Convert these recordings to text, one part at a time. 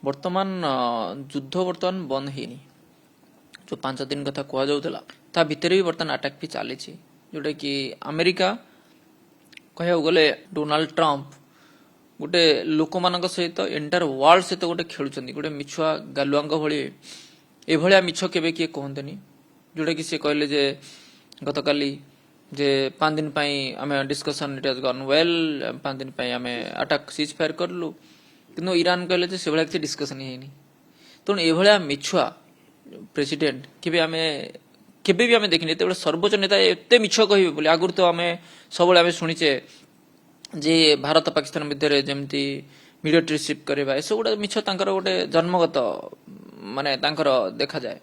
ବର୍ତ୍ତମାନ ଯୁଦ୍ଧ ବର୍ତ୍ତମାନ ବନ୍ଦ ହେଇନି। जो 5 दिन कथा कह जाऊला ता भितर भी बर्तमान अटैक भी चली जोटा कि अमेरिका कह गले डोनाल्ड ट्रंप गोटे लोक मान सहित एंटायर वर्ल्ड सहित गोटे खेलुं गोटे मिछुआ गालुआ भली एभलिया मिछ केबे किए कहतनी जोटा कि सी कहले जे गतकाली जे 5 दिन आम discussion it has gone well 5 दिन आम अटैक सीज फायर करलु कि ईरान कहले से भाया किसी डिस्कसन ही तेणु एभलिया मिछुआ प्रेसिडेंट केबे भी आम देखने ये सर्वोच्च नेता एत मिछ कहे बोली आगुरी तो आम सब शुणीचे जे भारत पाकिस्तान मध्य जमती मिलिटरी शिप करवा ये सब गुड़ा मिछ गोटे जन्मगत माने देखा जाए।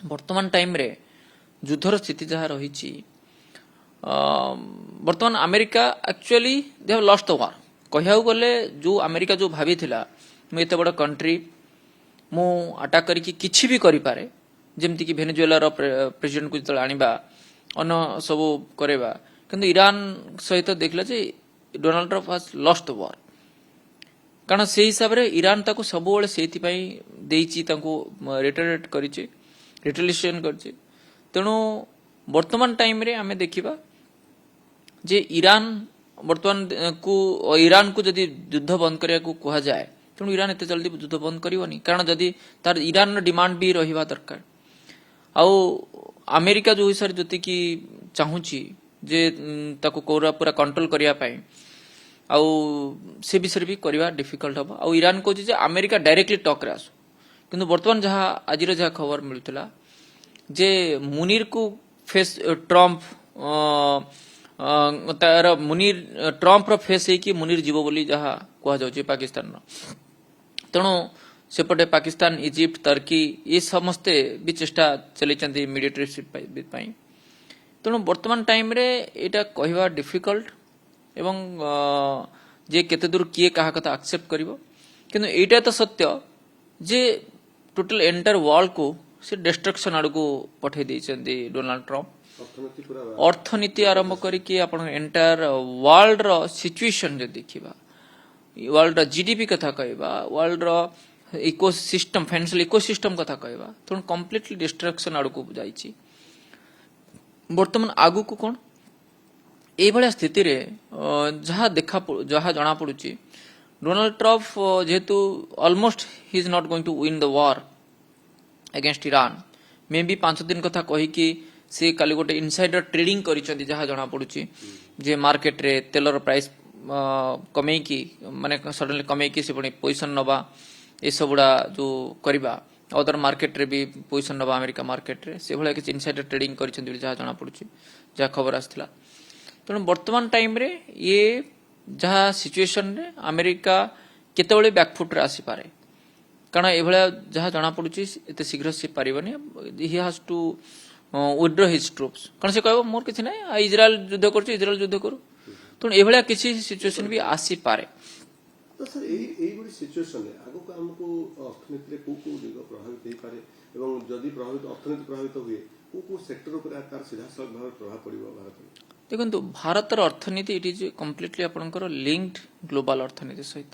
वर्तमान टाइम रे युद्धर स्थिति जहाँ रही वर्तमान America actually they have lost the वार कह गले जो अमेरिका जो भाभी मुझे बड़ कंट्री मु अटैक करके किछि भी करि पारे जेमति कि वेनेजुएला प्रेसिडेंट को जो आनिबा अन सब करेबा किंतु ईरान सहित देखला जे Donald Trump has lost the war कारण से हिसाब रे ईरान ताको सब बेले सेति पई देइची ताको रिटेरेट करिछि रिटेलिएशन करिछि तेणु वर्तमान टाइम रे आमे देखिबा जे ईरान को जदि युद्ध बंद करिया को कहा जाए तेणु ईरान एत जल्दी युद्ध बंद करनी कारण जदि तार ईरान डिमांड भी रहा दरकार आउ अमेरिका जो हिसाब से जी चाहूँगी जे ताको पूरा कंट्रोल करने आउ से विषय भी करवा डिफिकल्ट हम आउ ईरान कहूँ जे अमेरिका डायरेक्टली टक रे आसु किंतु वर्तमान जहाँ आज जहाँ खबर मिलूला जे मुनीर को फेस ट्रंप तार मुनीर ट्रंप फेस है मुनीर जीव बोली जहाँ कह जाऊँ पाकिस्तान तेणु सेपटे पाकिस्तान इजिप्ट टर्की ये समस्ते भी चेष्टा चलती मिलिटरी शिप तेणु वर्तमान टाइम रे एटा कहवा डिफिकल्ट एवं जे केते दूर किए कहा कथा एक्सेप्ट करिवो किंतु एटा तो सत्य जे टोटल एंटायर वर्ल्ड को से डिस्ट्रक्शन आड़ को पठे देइछन्ती डोनाल्ड ट्रंप अर्थनीति आरंभ करके आपण एंटायर वर्ल्ड रो सिचुएशन जे देखिबा वर्ल्ड रो जीडीपी कथा कहबा वर्ल्ड रो इकोसिस्टम फाइनेंशियल इकोसिस्टम कथा कहबा तेणु कंप्लीटली डिस्ट्रक्शन आड़ को जाइछि। वर्तमान आगु को कोन ए भलिया स्थिति रे जहाँ जना पड़ुछि डोनाल्ड ट्रंप जेहेतु almost he is not going to win the war against Iran मे भी 5 दिन कथा कही कि से काली गोटे इनसाइडर ट्रेडिंग करिसेंती जहाँ जना पड़ुछि जे मार्केट रे तेलर प्राइस कमेकी माने सडनली कमेकी से पुणी पोजिशन नवा ये सबुड़ा जो करवा अदर मार्केट रे भी पोजिशन नवा अमेरिका मार्केट रे से भलिया किछि इनसाइडर ट्रेडिंग करिसेंती जहाँ जना पड़ुछि जहाँ खबर आसला तेणु वर्तमान टाइम रे ये जहाँ सिचुएशन रे अमेरिका केतेबेले बैकफुट रे आसी पारे कारण एभलिया जहाँ जना पड़ुछि एते शीघ्र से पारिबनी he has to withdraw his troops कारण से कहबो मोर किछि नै इजराइल युद्ध करछि इजराइल युद्ध करू तेणु एभलिया किछि सिचुएशन भी आसी पारे तो सर एई बडी सिचुएशन रे आगो को हमको अर्थनीति रे को दिग प्रभावित हे पारे एवं जदि प्रभावित अर्थनीति प्रभावित हुए को सेक्टर ऊपर तार सीधा सलख भाव प्रभाव पड़िबो भारत रे देखो भारत अर्थनीति इट इज कंप्लीटली आपनकर लिंक्ड ग्लोबल अर्थनीति सहित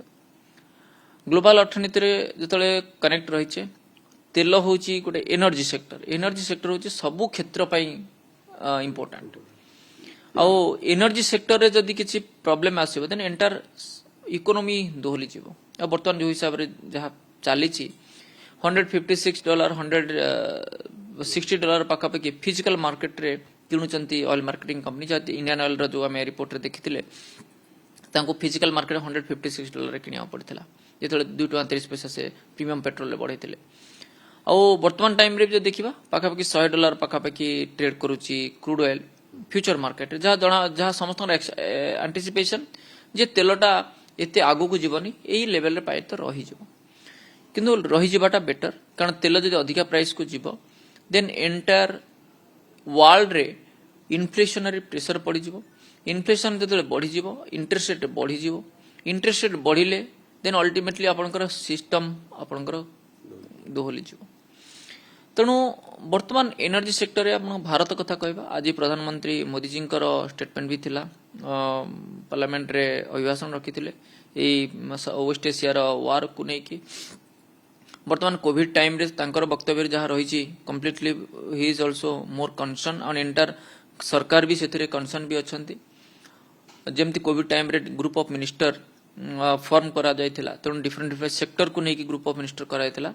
ग्लोबल अर्थनीति रे जतले कनेक्ट रहिछे तेल होची गोटे एनर्जी सेक्टर होची सबु क्षेत्र पई इंपोर्टेंट आउ एनर्जी सेक्टर रे जदि किछि प्रॉब्लम आसीबो देन एंटायर इकोनॉमी दोहली जीवो आ वर्तमान जो हिसाब रे जहा चाली छी $156 $160 पाखापाखि फिजिकल मार्केट रे किणुचंती ऑयल मार्केटिंग कंपनी जाती इंडियन ऑयल रो जो आम रिपोर्ट रे देखिथिले तांको फिजिकल मार्केट $156 रे किनिया पड़थिला जेतले $2.30 से प्रीमियम पेट्रोल रे बढ़ैथिले आ वर्तमान टाइम रे जो देखिबा पाखापाखि $100 पाखापाखि ट्रेड करूची क्रूड ऑयल फ्यूचर मार्केट रे जहाँ समस्त एंटिसिपेशन जे तेलटा एते आगु को जीवनी एई लेवल रे पाए तो रही जीवो किंतु रही जीवाटा बेटर कारण तेल जदि अधिका प्राइस को जीवो देन एंटायर वर्ल्ड रे इन्फ्लेशनरी प्रेशर पड़ी जीवो इन्फ्लेशन जदि बढ़ी जीवो इंटरेस्ट रेट बढ़ी जीवो इंटरेस्ट रेट बढ़िले देन अल्टीमेटली आपनकर सिस्टम आपनकर दोहली जीवो तेणु वर्तमान एनर्जी सेक्टर में भारत कथा कहबा आज प्रधानमंत्री मोदी जी स्टेटमेंट भी थिला पार्लियामेंट रे अभिभाषण रखिथिले वेस्ट एशियार वार को लेकिन बर्तमान कोविड टाइम रे तांकर वक्तव्य जहाँ रही completely he is also more concern on entire सरकार भी से कंसर्न भी अच्छा जमती कोविड टाइम रे ग्रुप ऑफ मिनिस्टर फॉर्म करा जायतिला तेणु डिफरेंट डिफरेंट सेक्टर को लेकिन ग्रुप ऑफ मिनिस्टर कराइला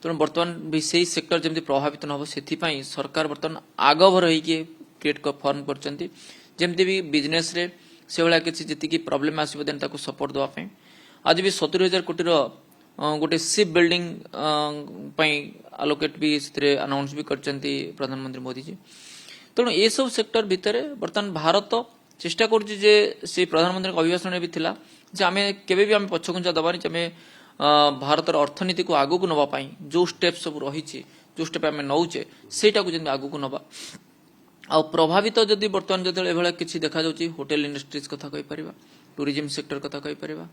तेणु बर्तमान भी सही सेक्टर जमती प्रभावित न हो से सरकार बर्तमान आगभर होइके क्रिएट फॉर्म करचंती जमती भी बिजनेस रे से भाया किसी जी प्रोब्लेम आसो देन ताको सपोर्ट देवाई आज भी 70,000 कोटी गोटे शिप बिल्डिंग आलोकेट भी अनाउंस भी करचंती प्रधानमंत्री मोदी जी तेणु ये सब सेक्टर भितर बर्तमान भारत चेष्टा करुच्ची जे से प्रधानमंत्री अभिभाषण भी थिला जे आमे केबे भी आमे पछकुंचा दबानी जे आमे भारतर अर्थनीति को आगु को नबा पाई जो स्टेप सब रही जो स्टेप आमे नौचे सेटा को जंदी आगु को नबा आ प्रभावित जदि बर्तमान जदि एभला किछि देखा जाउची होटल इंडस्ट्रीज कथा कहि परिबा टूरिज्म सेक्टर कथा कहि परिबा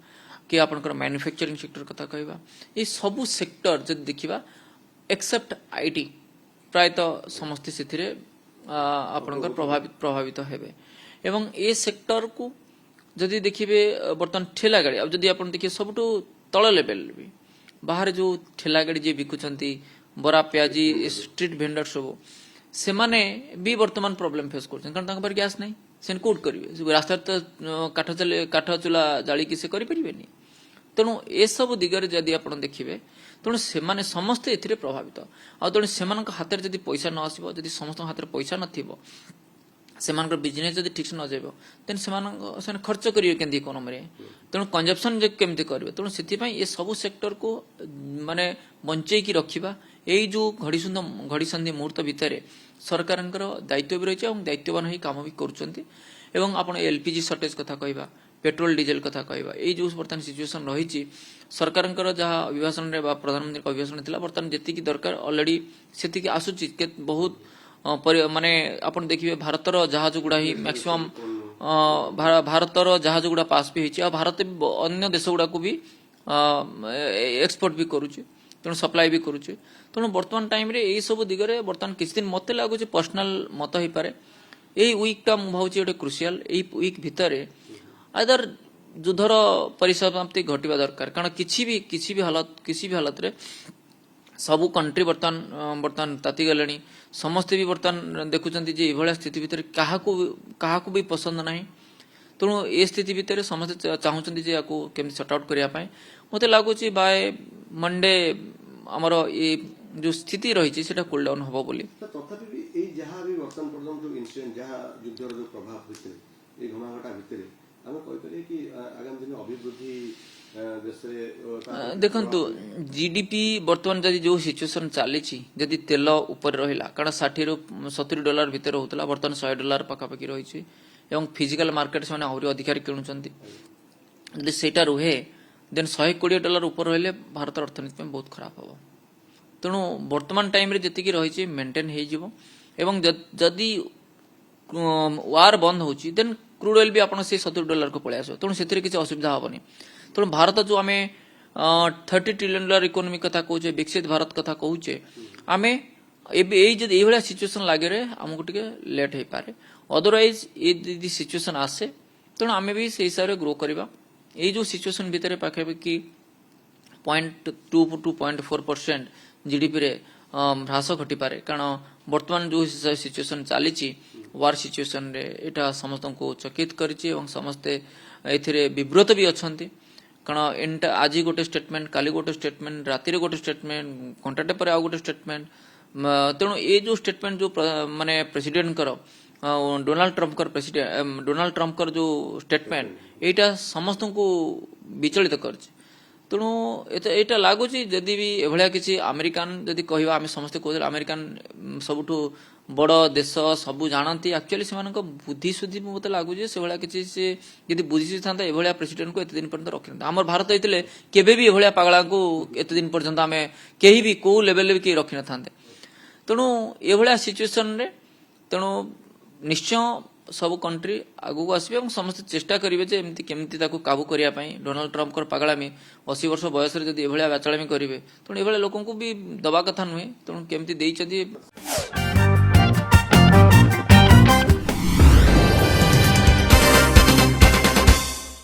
कि आपनकर मैन्युफैक्चरिंग सेक्टर कथा कहबा ए सबु सेक्टर जदि देखिबा एक्सेप्ट आईटी प्रायतः समस्त सिथिरे आपनकर प्रभावित हेबे एवं ए सेक्टर को जदि देखिए बर्तमान ठेला गाड़ी अब जदि आपन देखिए सबुठु तल लेवल भी बाहर जो ठेला गाड़ी जे बिकुचंती बरा प्याजी स्ट्रीट वेंडर सब से माने भी वर्तमान प्रॉब्लम फेस करछन कारण तांका पर गैस नहीं सेन कोड करिवे रास्ता तो काठ चूला जाली कि से करि परिबेनी तेणु ए सब दिगरे जदि आपन देखिबे तेणु से माने समस्त एथिरे प्रभावित आ तेणु सेमानक हाथ जदि पैसा न आसीबो जदि समस्त हाथ पैसा नथिबो सेमानकर बिजनेस जदि ठीक से न जाइबो देन सेमान खर्च करिवे केंदी इकोनॉमी रे तेणु कंजप्शन जे केमति करिवे तेणु सेति पई ए सब सेक्टर को माने बंचै की रखिबा एई जो घड़ी संधि मुहूर्त भितरे सरकारंकर दायित्व भी रही दायित्ववान ही काम भी करुचंती एवं आपण एलपीजी शॉर्टेज कथा कहबा पेट्रोल डीजेल कथा कहबा ए जो बर्तमान सिचुएशन रही सरकारंकर जहाँ अभिभाषण रे बा प्रधानमंत्री अभिभाषण थिला बर्तमान जेतिकी दरकार ऑलरेडी सेतिकी आसुची बहुत माने आपण देखिबे भारतर जहाज गुड़ा ही मैक्सिमम भारतर जहाज गुड़ा पास भी होती भारत अन्य देश गुड़ा को भी एक्सपोर्ट भी करुचे तेणु सप्लाई भी करुचे तेणु बर्तमान टाइम रे यही सब दिगरे बर्तमान किसी दिन मत लगुच पर्सनाल मत हो पारे यही वीकटा मुझे भावुची गोटे क्रुशियाल यही वीक भितर आदर युद्धर परिसमाप्ति घटवा दरकार कारण किसी भी हालत रे सबू कंट्री बर्तमान ताती गले समस्ते भी बर्तमान देखुंत ये स्थिति भितर क्या भी पसंद ना तेणु ए स्थिति भितर समस्ते चाहूँ जे केमती सॉर्ट आउट करने मत लगुच बाय मंडे आमर ये जो स्थिति रही है कूल डाउन हम बोली तथापि भी एई जहाँ भी वर्तमान पर्यटन जो इन्सिडेंट जहाँ युद्धर जो प्रभाव होते ये घमाघटा भितर आम कहीपर कि आगामी दिन अभिवृद्धि देखु जीडीपी बर्तमान जदि जो सिचुएशन चली जदि तेल ऊपर रहा कारण 60 ରୁ 70 डॉलर भितर होता बर्तमान $100 पाखापाखि रही एवं फिजिकल मार्केट से आहरी अधिकार किणुंट जदि सेटा रुहे देन $120 ऊपर रहिले भारत अर्थनीति में बहुत खराब हम तेणु वर्तमान टाइम रे जति रही मेंटेन हो एवं जदि वार बंद होची देन क्रूड ऑयल भी आपन से $70 को पळे आसो तेणु से किसी असुविधा हेनी तेणु भारत जो आम $30 ट्रिलियन इकोनॉमी कथा कहचे विकसित भारत कथा कहचे आम ये सिचुएसन लगे आमको टे लेट हो पारे अदरवाइज ये सिचुएसन आसे तेणु आम भी से हिसाब से ग्रो करवा ये जो सिचुएसन भितर पाखापाखि 0.2 to 0.4% जीडीपी रे ह्रास घटी पारे कारण बर्तमान जो सिचुएसन चली वार सिचुएसन रे एटा समस्त को चकित करिछि एवं समस्ते एथिरे विब्रत भी अछंती कारण आज गोटे स्टेटमेंट काली गोटे स्टेटमेंट राति गोटे स्टेटमेंट घंटाटे पर आ गोटे स्टेटमेंट तेणु ये जो स्टेटमेंट जो माने प्रेसिडेंट कर डोनाल्ड ट्रम्प कर जो स्टेटमेंट एटा समस्त को विचलित करछि तेणु एटा लगुच जदि भी एभलिया किसी अमेरिकान जदि कहवा आम समस्ते कहते अमेरिकान सबुठु बड़ देश सबू जानती एक्चुअली से बुद्धि सुद्धि मत लगुच से भाया किसी से यदि बुद्धि था एभलिया प्रेसिडेंट को एत दिन पर्यंत रखी आम भारत होते केवे भी एभलिया पागला को एत दिन पर्यंत आम कहीं भी कौ लेवल भी कहीं रखी न था तेणु एभलिया सिचुएसन रे तेणु निश्चय सब कंट्री आगू आसबे और समस्त चेष्टा करेंगे जे एमती केमती ताकू काबू करने डोनाल्ड ट्रम्प पागलामी 80 वर्ष बयस जदि एभलिया बाचालामी करेंगे तेणु एभलिया लोक भी दबा कथा नुहे तेणु केमती